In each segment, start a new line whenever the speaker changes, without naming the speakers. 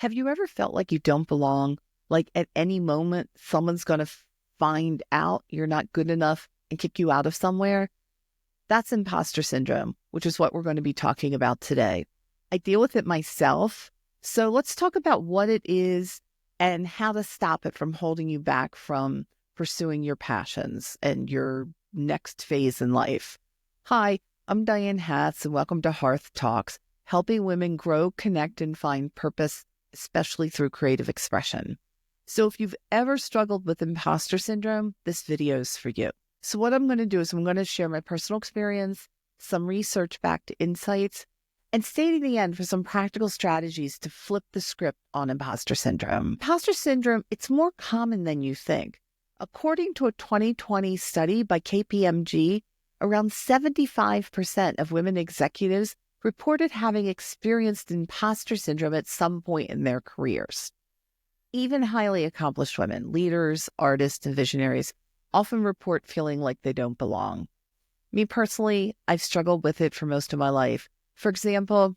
Have you ever felt like you don't belong? Like at any moment, someone's going to find out you're not good enough and kick you out of somewhere? That's imposter syndrome, which is what we're going to be talking about today. I deal with it myself. So let's talk about what it is and how to stop it from holding you back from pursuing your passions and your next phase in life. Hi, I'm Diane Hatz, and welcome to Hearth Talks, helping women grow, connect, and find purpose, especially through creative expression. So if you've ever struggled with imposter syndrome, this video is for you. So what I'm going to do is I'm going to share my personal experience, some research-backed insights, and stay to the end for some practical strategies to flip the script on imposter syndrome. Imposter syndrome, it's more common than you think. According to a 2020 study by KPMG, around 75% of women executives reported having experienced imposter syndrome at some point in their careers. Even highly accomplished women, leaders, artists, and visionaries, often report feeling like they don't belong. Me personally, I've struggled with it for most of my life. For example,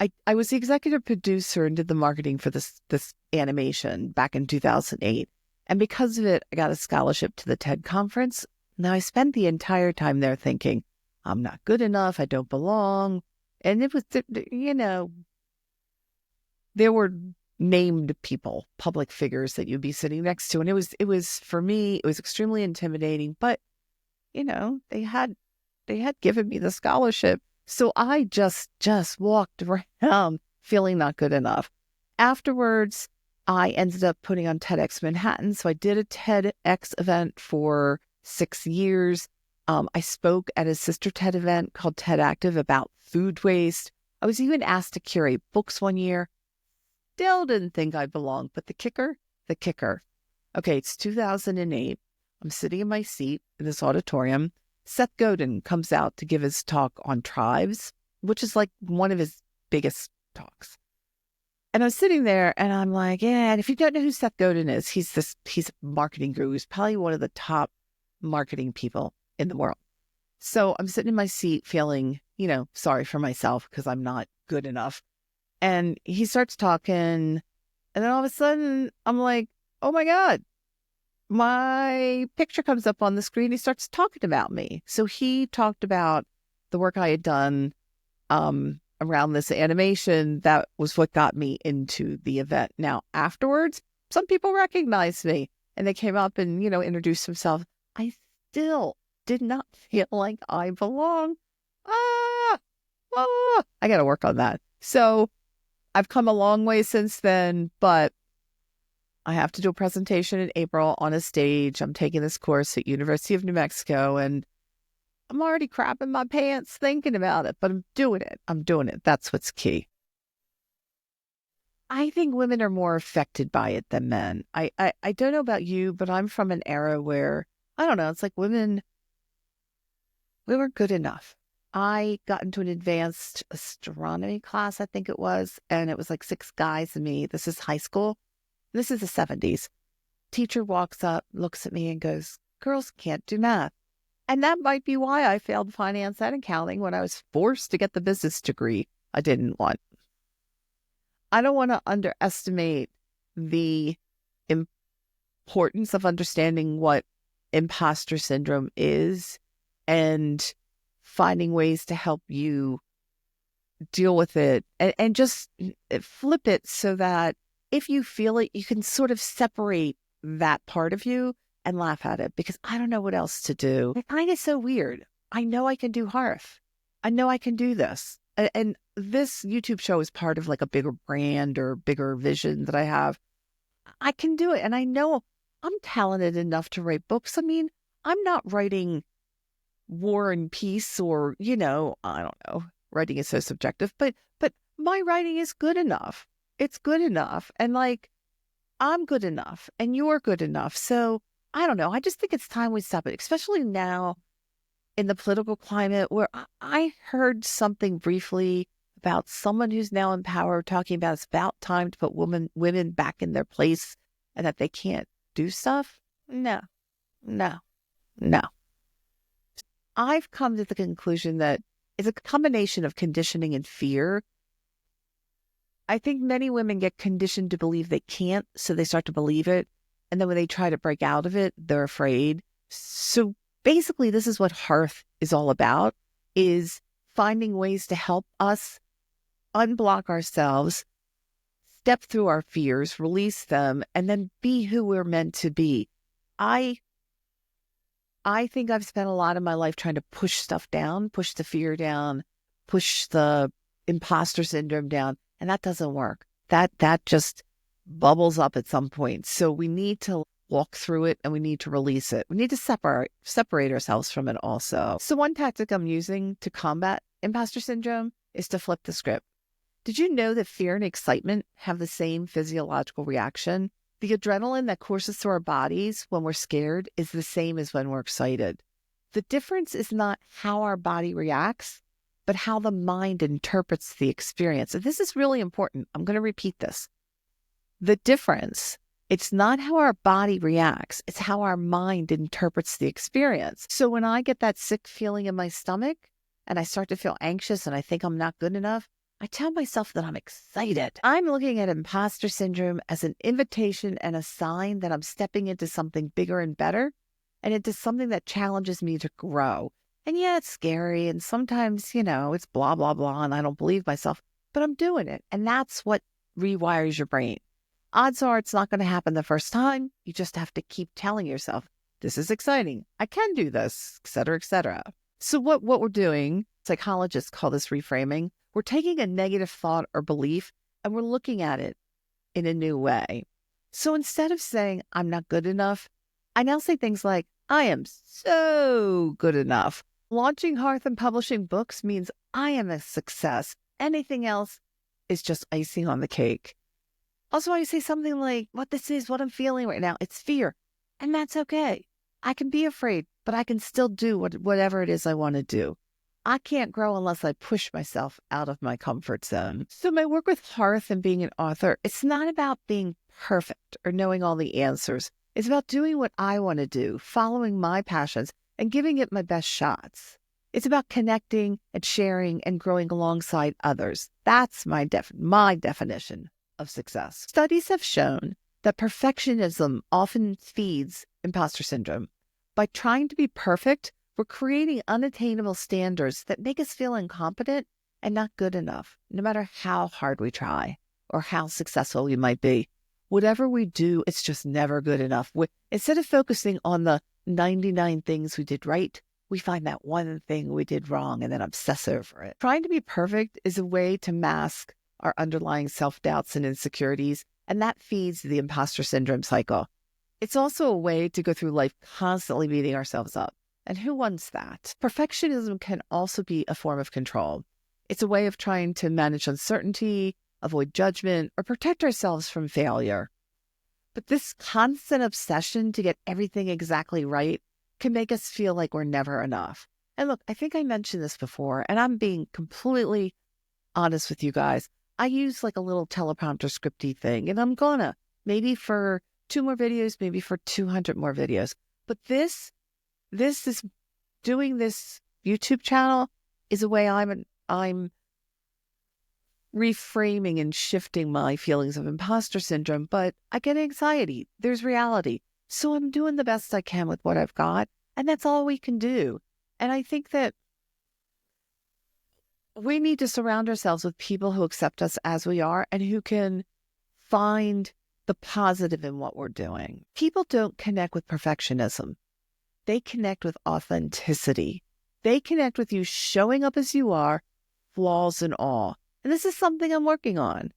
I was the executive producer and did the marketing for this animation back in 2008. And because of it, I got a scholarship to the TED conference. Now, I spent the entire time there thinking, I'm not good enough, I don't belong. And it was, there were named people, public figures that you'd be sitting next to. And it was for me, it was extremely intimidating, but they had given me the scholarship. So I just walked around feeling not good enough. Afterwards, I ended up putting on TEDx Manhattan. So I did a TEDx event for 6 years. I spoke at a sister TED event called TED Active about food waste. I was even asked to curate books one year. Still didn't think I belonged, but the kicker. Okay, it's 2008. I'm sitting in my seat in this auditorium. Seth Godin comes out to give his talk on tribes, which is like one of his biggest talks. And I was sitting there and I'm like, yeah, and if you don't know who Seth Godin is, he's a marketing guru. He's probably one of the top marketing people in the world. So I'm sitting in my seat feeling, sorry for myself because I'm not good enough. And he starts talking, and then all of a sudden I'm like, oh my God, my picture comes up on the screen. He starts talking about me. So he talked about the work I had done around this animation. That was what got me into the event. Now, afterwards, some people recognized me and they came up and, introduced themselves. I still did not feel like I belong. I got to work on that. So I've come a long way since then, but I have to do a presentation in April on a stage. I'm taking this course at University of New Mexico, and I'm already crapping my pants thinking about it, but I'm doing it. That's what's key. I think women are more affected by it than men. I don't know about you, but I'm from an era where, I don't know, it's like women, we were good enough. I got into an advanced astronomy class, I think it was, and it was like 6 guys and me. This is high school. This is the 70s. Teacher walks up, looks at me and goes, girls can't do math. And that might be why I failed finance and accounting when I was forced to get the business degree I didn't want. I don't want to underestimate the importance of understanding what imposter syndrome is and finding ways to help you deal with it and just flip it so that if you feel it, you can sort of separate that part of you and laugh at it, because I don't know what else to do. I find it so weird. I know I can do Hearth. I know I can do this. And this YouTube show is part of like a bigger brand or bigger vision that I have. I can do it. And I know I'm talented enough to write books. I mean, I'm not writing War and Peace or, I don't know, writing is so subjective, but my writing is good enough. It's good enough. And like, I'm good enough and you're good enough. So I don't know. I just think it's time we stop it, especially now in the political climate where I heard something briefly about someone who's now in power talking about it's about time to put women back in their place and that they can't do stuff. No. I've come to the conclusion that it's a combination of conditioning and fear. I think many women get conditioned to believe they can't, so they start to believe it. And then when they try to break out of it, they're afraid. So basically, this is what Hearth is all about, is finding ways to help us unblock ourselves, step through our fears, release them, and then be who we're meant to be. I think I've spent a lot of my life trying to push stuff down, push the fear down, push the imposter syndrome down, and that doesn't work. That just bubbles up at some point. So we need to walk through it and we need to release it. We need to separate ourselves from it also. So one tactic I'm using to combat imposter syndrome is to flip the script. Did you know that fear and excitement have the same physiological reaction? The adrenaline that courses through our bodies when we're scared is the same as when we're excited. The difference is not how our body reacts, but how the mind interprets the experience. And this is really important. I'm going to repeat this. The difference, it's not how our body reacts, it's how our mind interprets the experience. So when I get that sick feeling in my stomach and I start to feel anxious and I think I'm not good enough, I tell myself that I'm excited. I'm looking at imposter syndrome as an invitation and a sign that I'm stepping into something bigger and better and into something that challenges me to grow. And yeah, it's scary. And sometimes, it's blah, blah, blah. And I don't believe myself, but I'm doing it. And that's what rewires your brain. Odds are it's not going to happen the first time. You just have to keep telling yourself, this is exciting. I can do this, et cetera, et cetera. So what we're doing, psychologists call this reframing. We're taking a negative thought or belief and we're looking at it in a new way. So instead of saying, I'm not good enough, I now say things like, I am so good enough. Launching Hearth and publishing books means I am a success. Anything else is just icing on the cake. Also, I say something like, what I'm feeling right now, it's fear. And that's okay. I can be afraid, but I can still do whatever it is I want to do. I can't grow unless I push myself out of my comfort zone. So my work with Hearth and being an author, it's not about being perfect or knowing all the answers. It's about doing what I want to do, following my passions, and giving it my best shots. It's about connecting and sharing and growing alongside others. That's my definition of success. Studies have shown that perfectionism often feeds imposter syndrome. By trying to be perfect, we're creating unattainable standards that make us feel incompetent and not good enough, no matter how hard we try or how successful we might be. Whatever we do, it's just never good enough. Instead of focusing on the 99 things we did right, we find that one thing we did wrong and then obsess over it. Trying to be perfect is a way to mask our underlying self-doubts and insecurities, and that feeds the imposter syndrome cycle. It's also a way to go through life constantly beating ourselves up. And who wants that? Perfectionism can also be a form of control. It's a way of trying to manage uncertainty, avoid judgment, or protect ourselves from failure. But this constant obsession to get everything exactly right can make us feel like we're never enough. And look, I think I mentioned this before, and I'm being completely honest with you guys. I use like a little teleprompter scripty thing, and I'm gonna, maybe for 2 more videos, maybe for 200 more videos. But this is doing this YouTube channel is a way I'm reframing and shifting my feelings of imposter syndrome, but I get anxiety. There's reality. So I'm doing the best I can with what I've got, and that's all we can do. And I think that we need to surround ourselves with people who accept us as we are and who can find the positive in what we're doing. People don't connect with perfectionism. They connect with authenticity. They connect with you showing up as you are, flaws and all. And this is something I'm working on.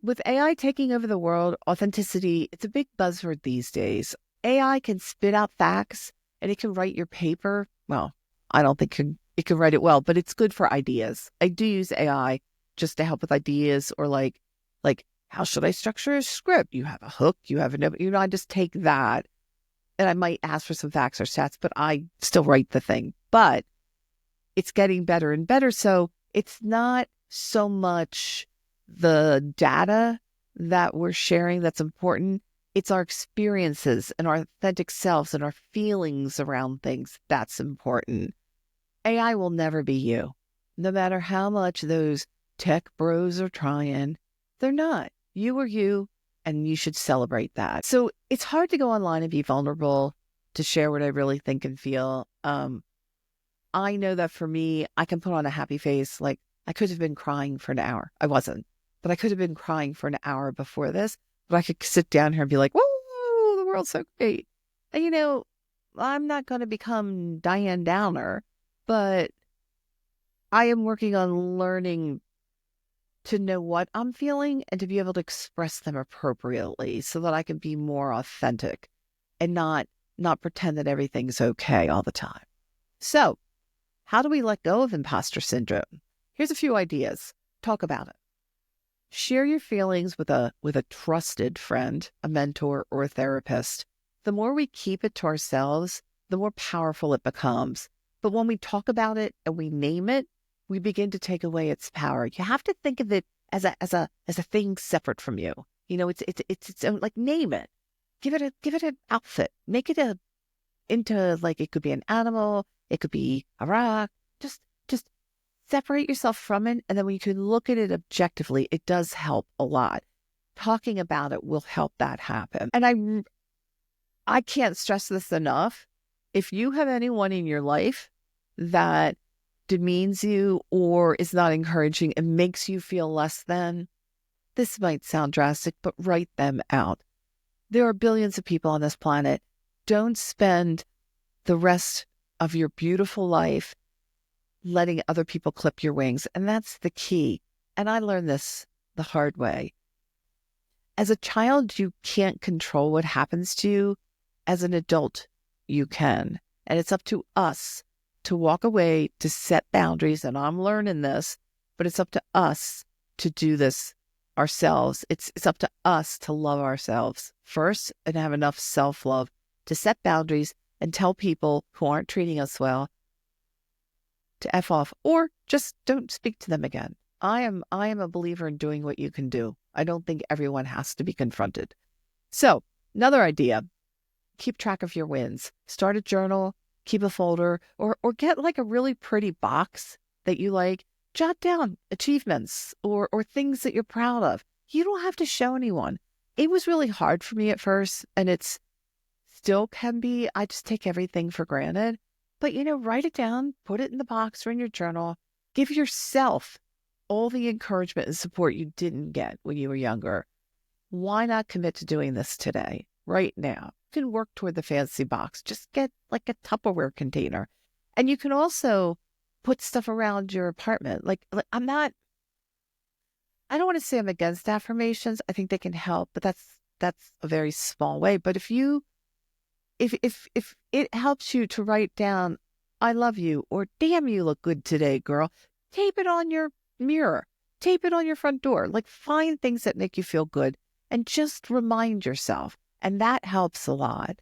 With AI taking over the world, authenticity, it's a big buzzword these days. AI can spit out facts and it can write your paper. Well, I don't think it can write it well, but it's good for ideas. I do use AI just to help with ideas or like how should I structure a script? You have a hook, you have I just take that and I might ask for some facts or stats, but I still write the thing. But it's getting better and better. So it's not so much the data that we're sharing that's important. It's our experiences and our authentic selves and our feelings around things that's important. AI will never be you, no matter how much those tech bros are trying. They're not. You are you, and you should celebrate that. So it's hard to go online and be vulnerable to share what I really think and feel. I know that for me, I can put on a happy face. Like I could have been crying for an hour. I wasn't, but I could have been crying for an hour before this. But I could sit down here and be like, whoa, the world's so great. And I'm not going to become Diane Downer, but I am working on learning to know what I'm feeling and to be able to express them appropriately so that I can be more authentic and not pretend that everything's okay all the time. So, how do we let go of imposter syndrome? Here's a few ideas. Talk about it. Share your feelings with a trusted friend, a mentor, or a therapist. The more we keep it to ourselves, the more powerful it becomes. But when we talk about it and we name it, we begin to take away its power. You have to think of it as a thing separate from you. It's its own, like, name it. Give it an outfit. Make it into, like, it could be an animal, it could be a rock. Just separate yourself from it, and then when you can look at it objectively, it does help a lot. Talking about it will help that happen. And I can't stress this enough. If you have anyone in your life that demeans you or is not encouraging and makes you feel less than, this might sound drastic, but write them out. There are billions of people on this planet. Don't spend the rest of your beautiful life letting other people clip your wings. And that's the key. And I learned this the hard way. As a child, you can't control what happens to you. As an adult, you can. And it's up to us to walk away, to set boundaries. And I'm learning this, but it's up to us to do this ourselves. It's up to us to love ourselves first and have enough self-love to set boundaries and tell people who aren't treating us well to F off, or just don't speak to them again. I am a believer in doing what you can do. I don't think everyone has to be confronted. So, another idea, keep track of your wins. Start a journal, keep a folder, or get like a really pretty box that you like. Jot down achievements or things that you're proud of. You don't have to show anyone. It was really hard for me at first, and it's still can be. I just take everything for granted. But, write it down, put it in the box or in your journal. Give yourself all the encouragement and support you didn't get when you were younger. Why not commit to doing this today, right now? You can work toward the fancy box. Just get like a Tupperware container. And you can also put stuff around your apartment. Like I don't want to say I'm against affirmations. I think they can help, but that's a very small way. But if it helps you to write down, I love you, or damn, you look good today, girl, tape it on your mirror, tape it on your front door. Like, find things that make you feel good and just remind yourself. And that helps a lot.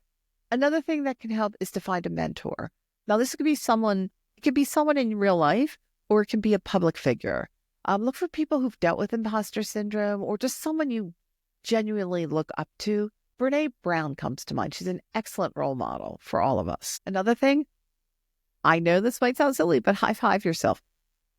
Another thing that can help is to find a mentor. Now, it could be someone in real life, or it can be a public figure. Look for people who've dealt with imposter syndrome, or just someone you genuinely look up to. Brene Brown comes to mind. She's an excellent role model for all of us. Another thing, I know this might sound silly, but high five yourself.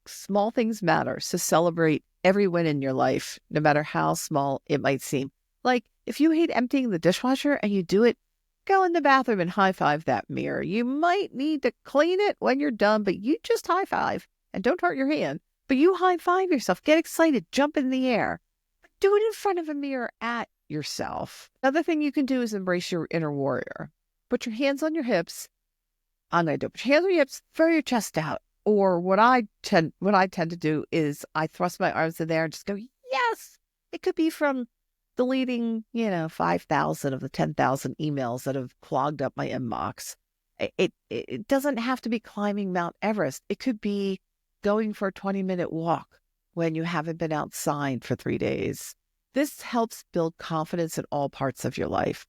Small things matter. So celebrate every win in your life, no matter how small it might seem. Like, if you hate emptying the dishwasher and you do it, go in the bathroom and high five that mirror. You might need to clean it when you're done, but you just high five and don't hurt your hand. But you high five yourself. Get excited. Jump in the air. But do it in front of a mirror at yourself. Another thing you can do is embrace your inner warrior. Put your hands on your hips. I'm going to do it. Put your hands on your hips, throw your chest out. Or what I tend to do is I thrust my arms in there and just go, yes. It could be from deleting, 5,000 of the 10,000 emails that have clogged up my inbox. It doesn't have to be climbing Mount Everest. It could be going for a 20-minute walk when you haven't been outside for 3 days. This helps build confidence in all parts of your life.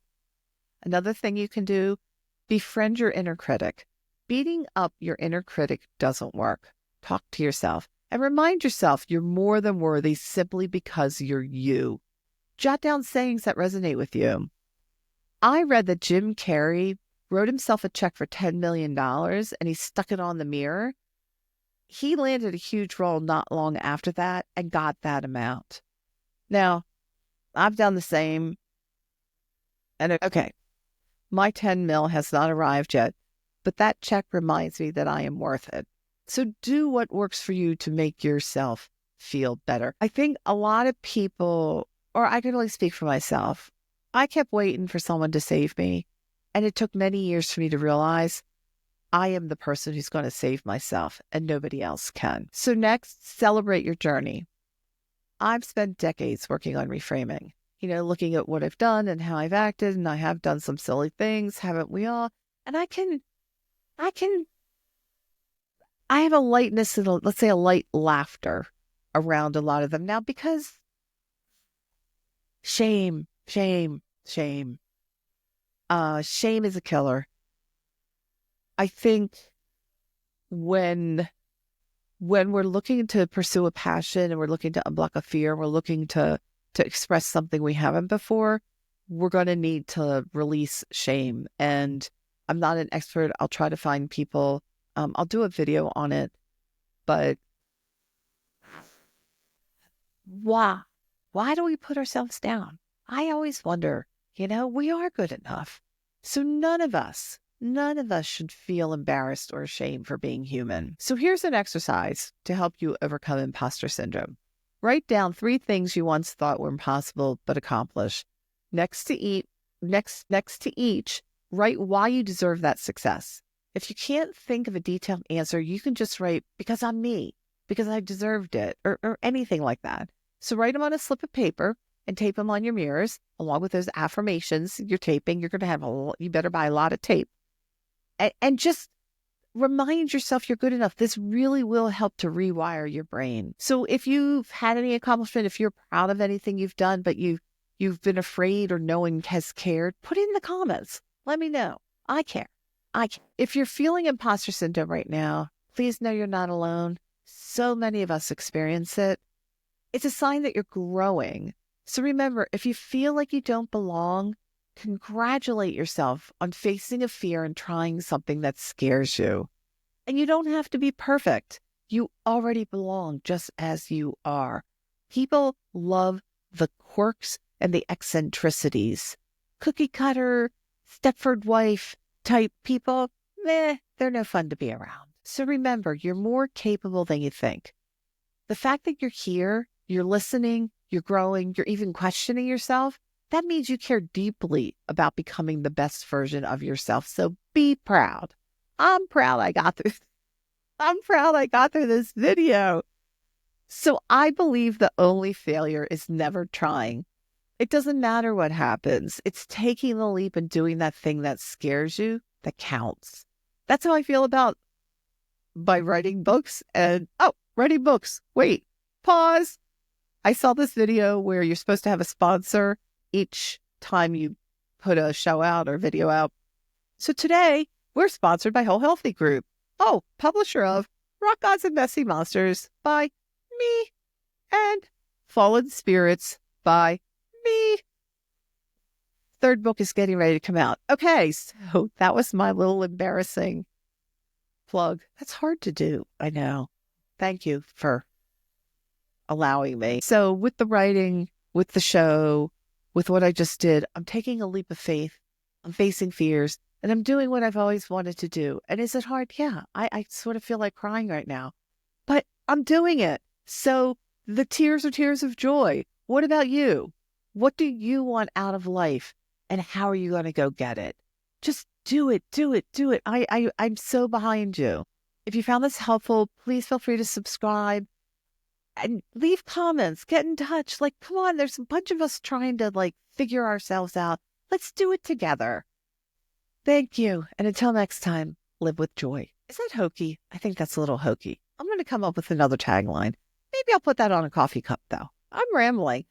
Another thing you can do, befriend your inner critic. Beating up your inner critic doesn't work. Talk to yourself and remind yourself you're more than worthy simply because you're you. Jot down sayings that resonate with you. I read that Jim Carrey wrote himself a check for $10 million and he stuck it on the mirror. He landed a huge role not long after that and got that amount. Now, I've done the same. And okay, my 10 mil has not arrived yet, but that check reminds me that I am worth it. So do what works for you to make yourself feel better. I think a lot of people, or I can only speak for myself, I kept waiting for someone to save me. And it took many years for me to realize I am the person who's going to save myself and nobody else can. So next, celebrate your journey. I've spent decades working on reframing, looking at what I've done and how I've acted, and I have done some silly things, haven't we all? And I have a lightness and let's say a light laughter around a lot of them now because shame, shame, shame. Shame is a killer. I think when we're looking to pursue a passion and we're looking to unblock a fear, we're looking to express something we haven't before, we're going to need to release shame. And I'm not an expert. I'll try to find people. I'll do a video on it. But why? Why do we put ourselves down? I always wonder, we are good enough. So none of us should feel embarrassed or ashamed for being human. So here's an exercise to help you overcome imposter syndrome. Write down 3 things you once thought were impossible but accomplished. Next to each, write why you deserve that success. If you can't think of a detailed answer, you can just write, because I'm me, because I deserved it, or anything like that. So write them on a slip of paper and tape them on your mirrors, along with those affirmations you're taping. You're going to have you better buy a lot of tape. And just remind yourself you're good enough. This really will help to rewire your brain. So if you've had any accomplishment, if you're proud of anything you've done, but you've been afraid or no one has cared, put it in the comments. Let me know. I care. If you're feeling imposter syndrome right now, please know you're not alone. So many of us experience it. It's a sign that you're growing. So remember, if you feel like you don't belong, congratulate yourself on facing a fear and trying something that scares you. And you don't have to be perfect. You already belong just as you are. People love the quirks and the eccentricities. Cookie cutter, Stepford wife type people, they're no fun to be around. So remember, you're more capable than you think. The fact that you're here, you're listening, you're growing, you're even questioning yourself, that means you care deeply about becoming the best version of yourself. So be proud. I'm proud I got through this video. So I believe the only failure is never trying. It doesn't matter what happens. It's taking the leap and doing that thing that scares you that counts. That's how I feel about by writing books writing books. Wait, pause. I saw this video where you're supposed to have a sponsor each time you put a show out or video out. So today we're sponsored by Whole Healthy Group. Oh, publisher of Rock Gods and Messy Monsters by me and Fallen Spirits by me. 3rd book is getting ready to come out. Okay, so that was my little embarrassing plug. That's hard to do, I know. Thank you for allowing me. So with the writing, with the show, with what I just did, I'm taking a leap of faith. I'm facing fears, and I'm doing what I've always wanted to do. And is it hard? Yeah, I sort of feel like crying right now, but I'm doing it. So the tears are tears of joy. What about you? What do you want out of life? And how are you going to go get it? Just do it, do it, do it. I'm so behind you. If you found this helpful, please feel free to subscribe and leave comments, get in touch. Like, come on, there's a bunch of us trying to figure ourselves out. Let's do it together. Thank you. And until next time, live with joy. Is that hokey? I think that's a little hokey. I'm going to come up with another tagline. Maybe I'll put that on a coffee cup though. I'm rambling.